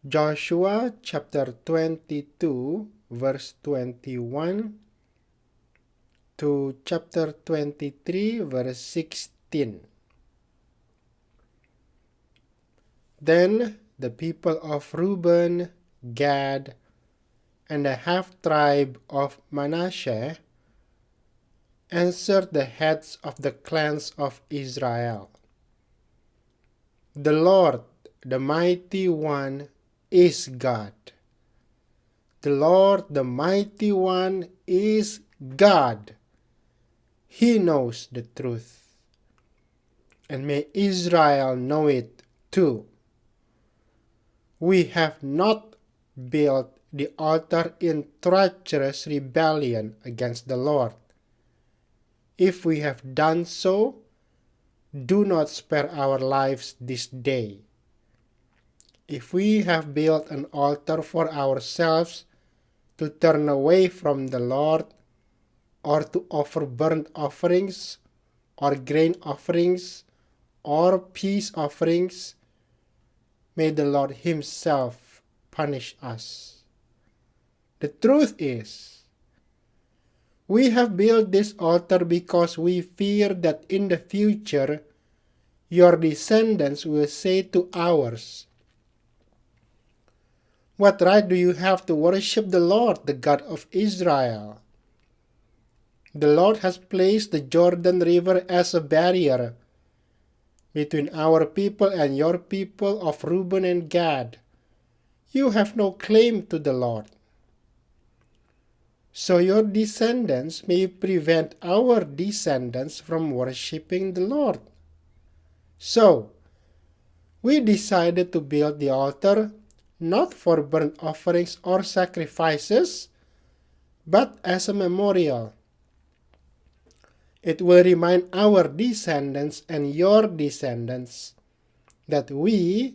Joshua chapter 22 verse 21 to chapter 23 verse 16. Then the people of Reuben, Gad, and the half-tribe of Manasseh answered the heads of the clans of Israel, "The Lord, the Mighty One, is God. The Lord, the Mighty One, is God. He knows the truth, and may Israel know it too. We have not built the altar in treacherous rebellion against the Lord. If we have done so, do not spare our lives this day. If we have built an altar for ourselves to turn away from the Lord, or to offer burnt offerings, or grain offerings, or peace offerings, may the Lord Himself punish us. The truth is, we have built this altar because we fear that in the future your descendants will say to ours, 'What right do you have to worship the Lord, the God of Israel?' The Lord has placed the Jordan River as a barrier between our people and your people of Reuben and Gad. You have no claim to the Lord. So your descendants may prevent our descendants from worshiping the Lord. So, we decided to build the altar not for burnt offerings or sacrifices, but as a memorial. It will remind our descendants and your descendants that we,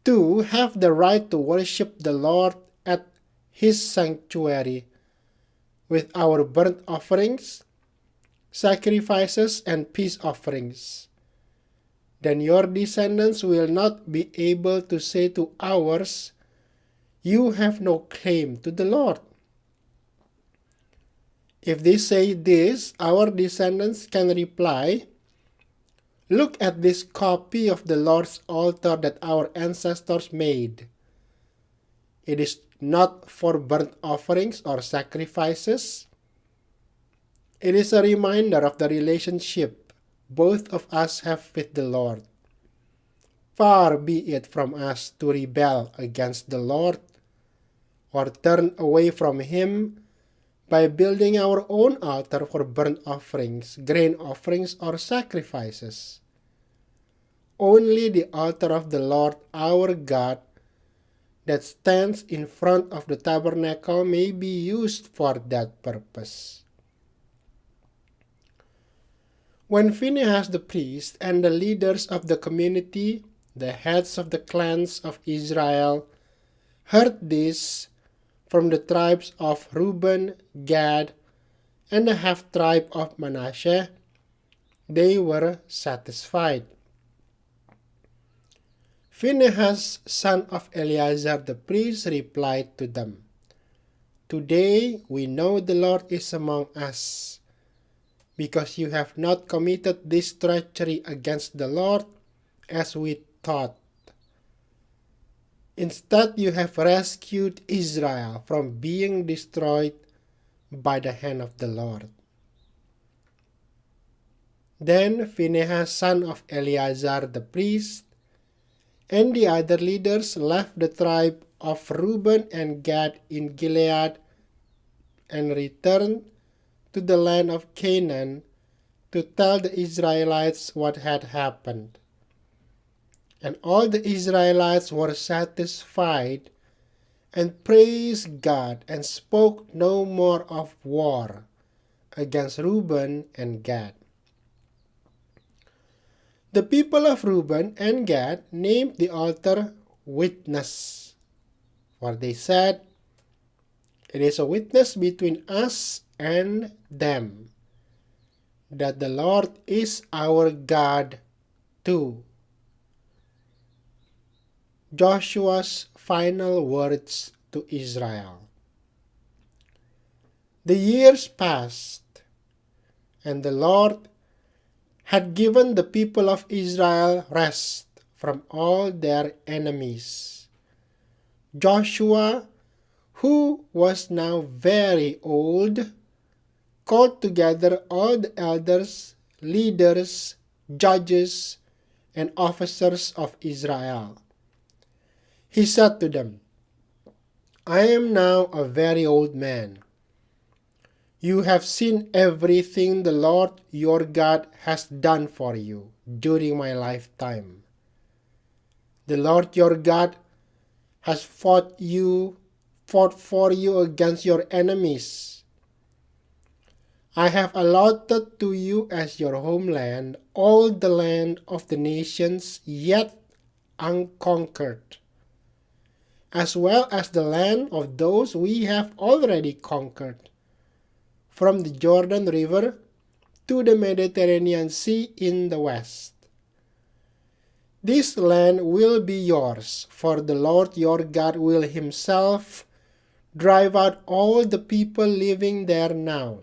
too, have the right to worship the Lord at His sanctuary with our burnt offerings, sacrifices, and peace offerings. Then your descendants will not be able to say to ours, 'You have no claim to the Lord.' If they say this, our descendants can reply, 'Look at this copy of the Lord's altar that our ancestors made. It is not for burnt offerings or sacrifices. It is a reminder of the relationship both of us have with the Lord. Far be it from us to rebel against the Lord or turn away from Him by building our own altar for burnt offerings, grain offerings, or sacrifices. Only the altar of the Lord our God that stands in front of the tabernacle may be used for that purpose." When Phinehas the priest and the leaders of the community, the heads of the clans of Israel, heard this from the tribes of Reuben, Gad, and the half-tribe of Manasseh, they were satisfied. Phinehas, son of Eleazar the priest, replied to them, "Today we know the Lord is among us, because you have not committed this treachery against the Lord as we thought. Instead, you have rescued Israel from being destroyed by the hand of the Lord." Then Phinehas, son of Eleazar the priest, and the other leaders left the tribe of Reuben and Gad in Gilead and returned to the land of Canaan to tell the Israelites what had happened. And all the Israelites were satisfied and praised God and spoke no more of war against Reuben and Gad. The people of Reuben and Gad named the altar Witness, for they said, "It is a witness between us and them, that the Lord is our God too." Joshua's final words to Israel. The years passed, and the Lord had given the people of Israel rest from all their enemies. Joshua, who was now very old, called together all the elders, leaders, judges, and officers of Israel. He said to them, I am now a very old man. You have seen everything the Lord your God has done for you during my lifetime. The Lord your God has fought for you against your enemies. I have allotted to you as your homeland all the land of the nations yet unconquered, as well as the land of those we have already conquered, from the Jordan River to the Mediterranean Sea in the west. This land will be yours, for the Lord your God will himself drive out all the people living there now.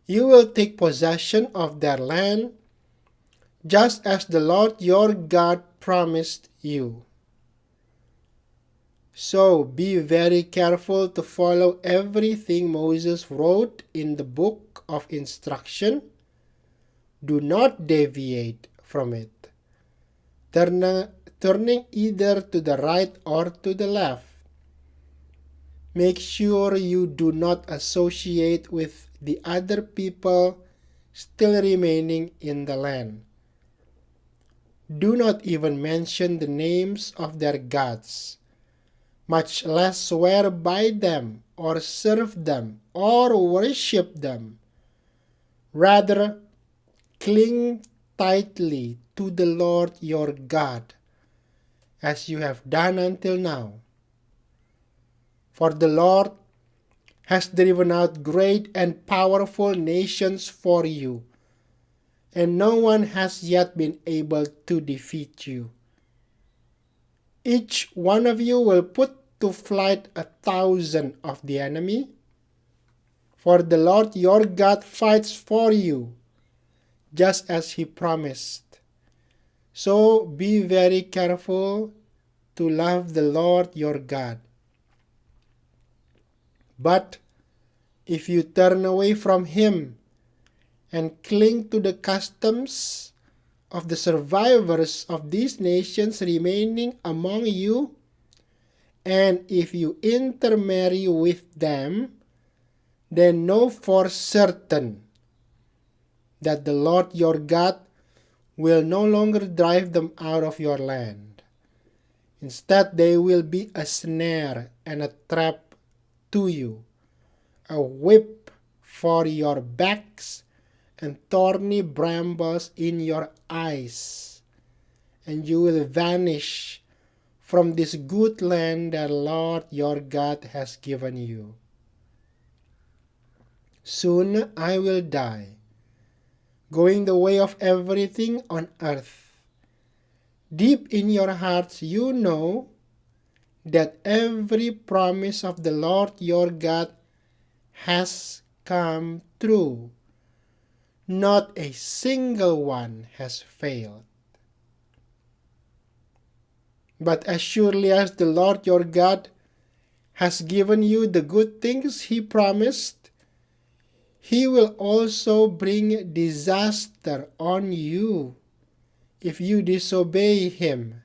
You will take possession of their land, just as the Lord your God promised you. So be very careful to follow everything Moses wrote in the book of instruction. Do not deviate from it, turning either to the right or to the left. Make sure you do not associate with the other people still remaining in the land. Do not even mention the names of their gods, much less swear by them or serve them or worship them. Rather, cling tightly to the Lord your God, as you have done until now. For the Lord has driven out great and powerful nations for you, and no one has yet been able to defeat you. Each one of you will put to flight 1,000 of the enemy, for the Lord your God fights for you, just as he promised. So be very careful to love the Lord your God. But if you turn away from him and cling to the customs of the survivors of these nations remaining among you, and if you intermarry with them, then know for certain that the Lord your God will no longer drive them out of your land. Instead, they will be a snare and a trap to you, a whip for your backs, and thorny brambles in your eyes, and you will vanish from this good land that Lord your God has given you. Soon I will die, going the way of everything on earth. Deep in your hearts you know that every promise of the Lord your God has come true. Not a single one has failed. But as surely as the Lord your God has given you the good things he promised, he will also bring disaster on you if you disobey him.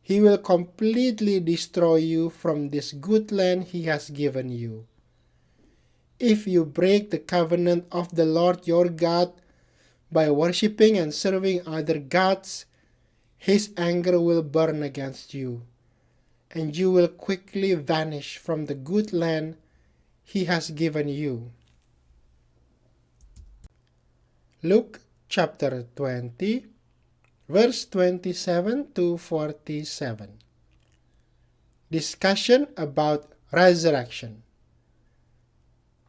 He will completely destroy you from this good land he has given you. If you break the covenant of the Lord your God by worshiping and serving other gods, his anger will burn against you, and you will quickly vanish from the good land he has given you. Luke chapter 20, verse 27 to 47. Discussion about resurrection.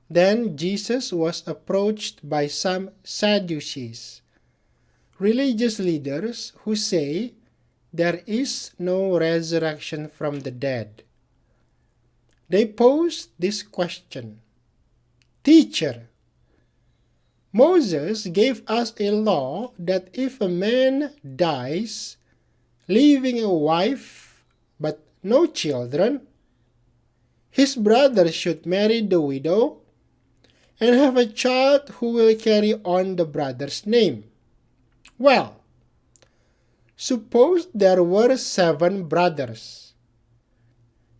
Then Jesus was approached by some Sadducees, religious leaders who say there is no resurrection from the dead, they posed this question: Teacher, Moses gave us a law that if a man dies, leaving a wife but no children, his brother should marry the widow and have a child who will carry on the brother's name. Well, suppose there were 7 brothers.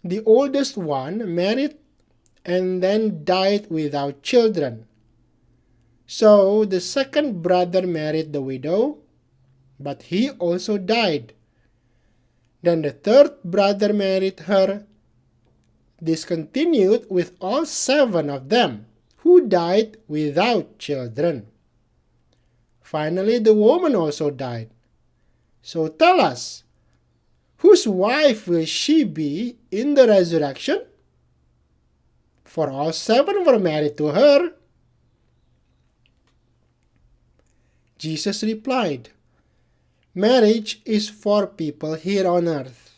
The oldest one married and then died without children. So the second brother married the widow, but he also died. Then the third brother married her. This continued with all 7 of them, who died without children. Finally, the woman also died. So tell us, whose wife will she be in the resurrection? For all 7 were married to her. Jesus replied, Marriage is for people here on earth.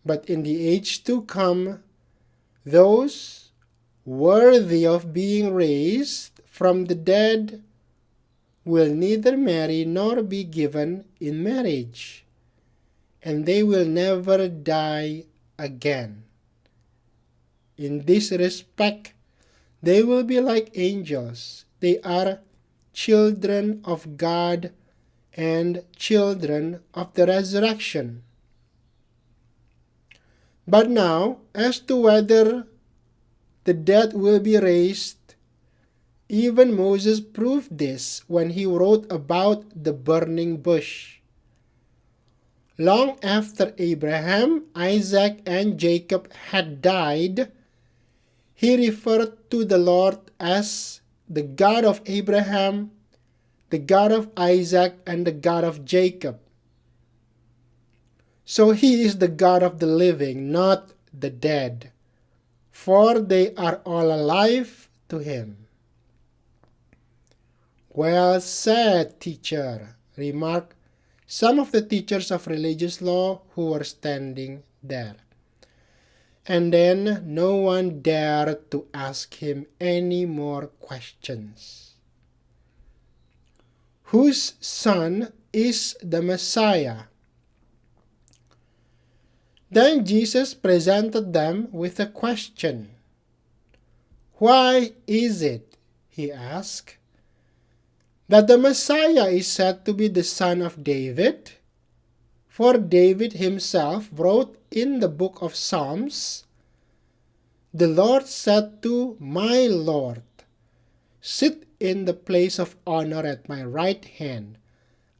But in the age to come, those worthy of being raised from the dead will neither marry nor be given in marriage, and they will never die again. In this respect, they will be like angels. They are children of God and children of the resurrection. But now, as to whether the dead will be raised, even Moses proved this when he wrote about the burning bush. Long after Abraham, Isaac, and Jacob had died, he referred to the Lord as the God of Abraham, the God of Isaac, and the God of Jacob. So he is the God of the living, not the dead, for they are all alive to him. Well said, teacher, remarked some of the teachers of religious law who were standing there. And then no one dared to ask him any more questions. Whose son is the Messiah? Then Jesus presented them with a question. Why is it, he asked, that the Messiah is said to be the son of David? For David himself wrote in the book of Psalms, The Lord said to my Lord, Sit in the place of honor at my right hand,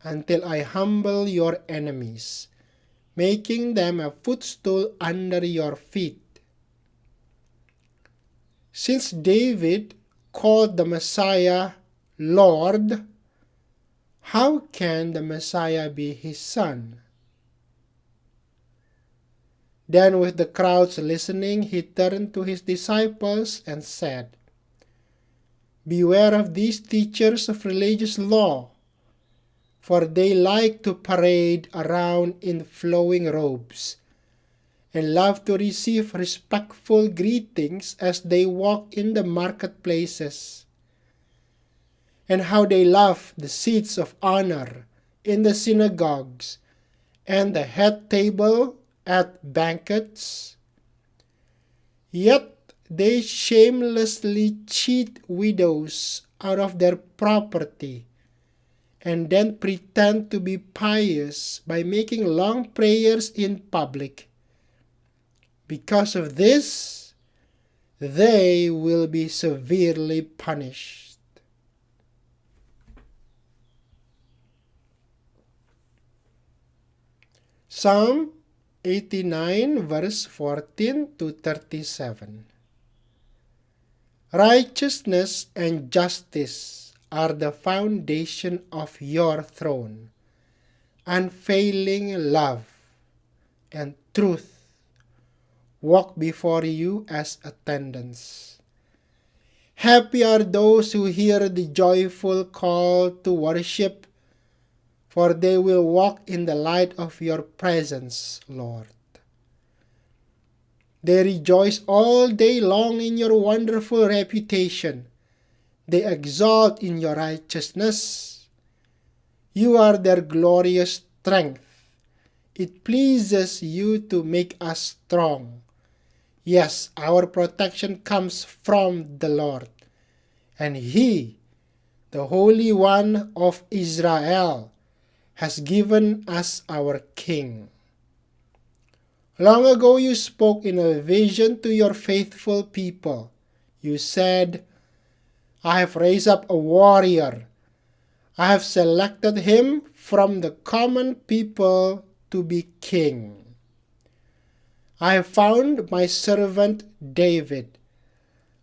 until I humble your enemies, making them a footstool under your feet. Since David called the Messiah Lord, how can the Messiah be his son? Then with the crowds listening, he turned to his disciples and said, Beware of these teachers of religious law, for they like to parade around in flowing robes and love to receive respectful greetings as they walk in the marketplaces, and how they love the seats of honor in the synagogues and the head table at banquets. Yet they shamelessly cheat widows out of their property and then pretend to be pious by making long prayers in public. Because of this, they will be severely punished. Psalm 89 verse 14 to 37. Righteousness and justice are the foundation of your throne. Unfailing love and truth walk before you as attendants. Happy are those who hear the joyful call to worship, for they will walk in the light of your presence, Lord. They rejoice all day long in your wonderful reputation. They exalt in your righteousness. You are their glorious strength. It pleases you to make us strong. Yes, our protection comes from the Lord, and He, the Holy One of Israel, has given us our King. Long ago you spoke in a vision to your faithful people. You said, I have raised up a warrior. I have selected him from the common people to be king. I have found my servant David.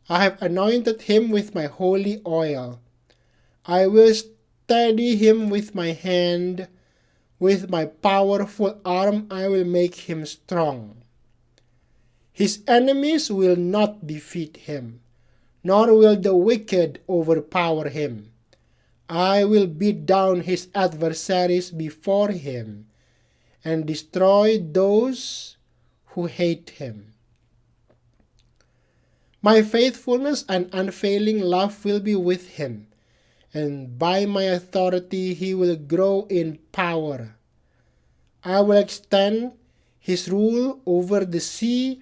I have anointed him with my holy oil. I will steady him with my hand. With my powerful arm I will make him strong. His enemies will not defeat him, nor will the wicked overpower him. I will beat down his adversaries before him and destroy those who hate him. My faithfulness and unfailing love will be with him, and by my authority he will grow in power. I will extend his rule over the sea,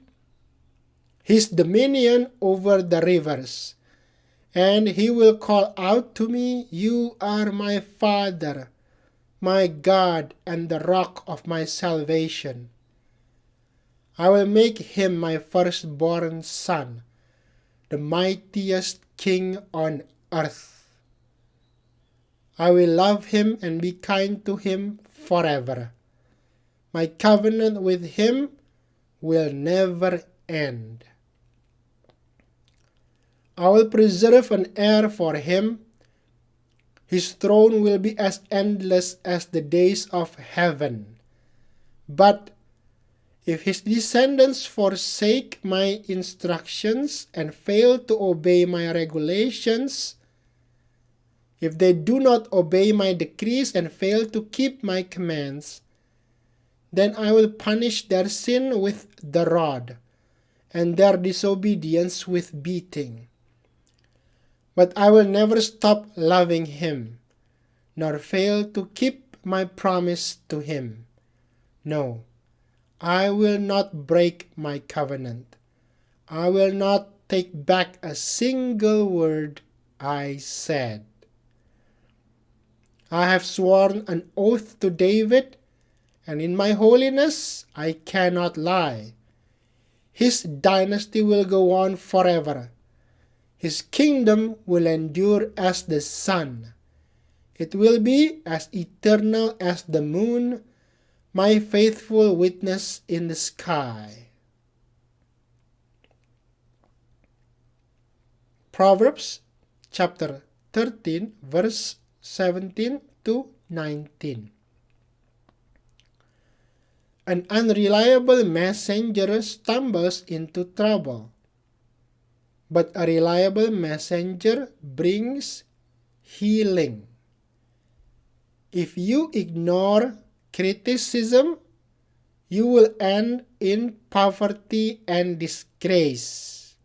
his dominion over the rivers, and he will call out to me, You are my Father, my God, and the rock of my salvation. I will make him my firstborn son, the mightiest king on earth. I will love him and be kind to him forever. My covenant with him will never end. I will preserve an heir for him. His throne will be as endless as the days of heaven. But if his descendants forsake my instructions and fail to obey my regulations, if they do not obey my decrees and fail to keep my commands, then I will punish their sin with the rod, and their disobedience with beating. But I will never stop loving him, nor fail to keep my promise to him. No, I will not break my covenant. I will not take back a single word I said. I have sworn an oath to David, and in my holiness I cannot lie. His dynasty will go on forever. His kingdom will endure as the sun. It will be as eternal as the moon, my faithful witness in the sky. Proverbs chapter 13, verse 17 to 19. An unreliable messenger stumbles into trouble, but a reliable messenger brings healing. If you ignore criticism, you will end in poverty and disgrace.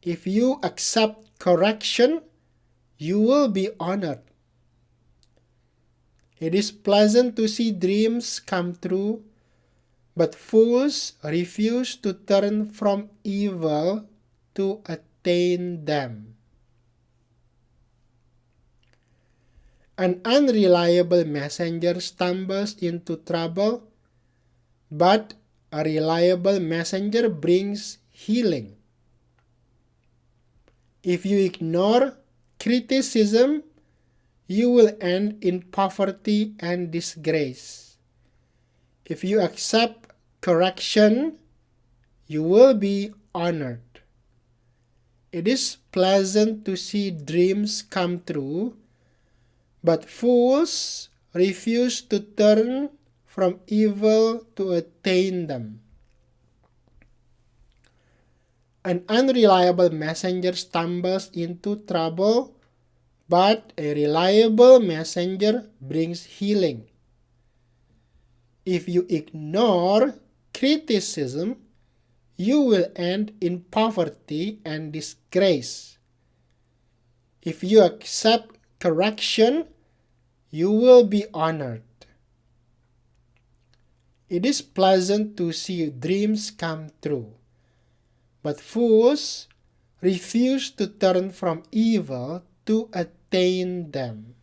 If you accept correction, you will be honored. It is pleasant to see dreams come true, but fools refuse to turn from evil to attain them. An unreliable messenger stumbles into trouble, but a reliable messenger brings healing. If you ignore criticism, you will end in poverty and disgrace. If you accept correction, you will be honored. It is pleasant to see dreams come true, but fools refuse to turn from evil to attain them. An unreliable messenger stumbles into trouble, but a reliable messenger brings healing. If you ignore criticism, you will end in poverty and disgrace. If you accept correction, you will be honored. It is pleasant to see dreams come true, but fools refuse to turn from evil to attain them.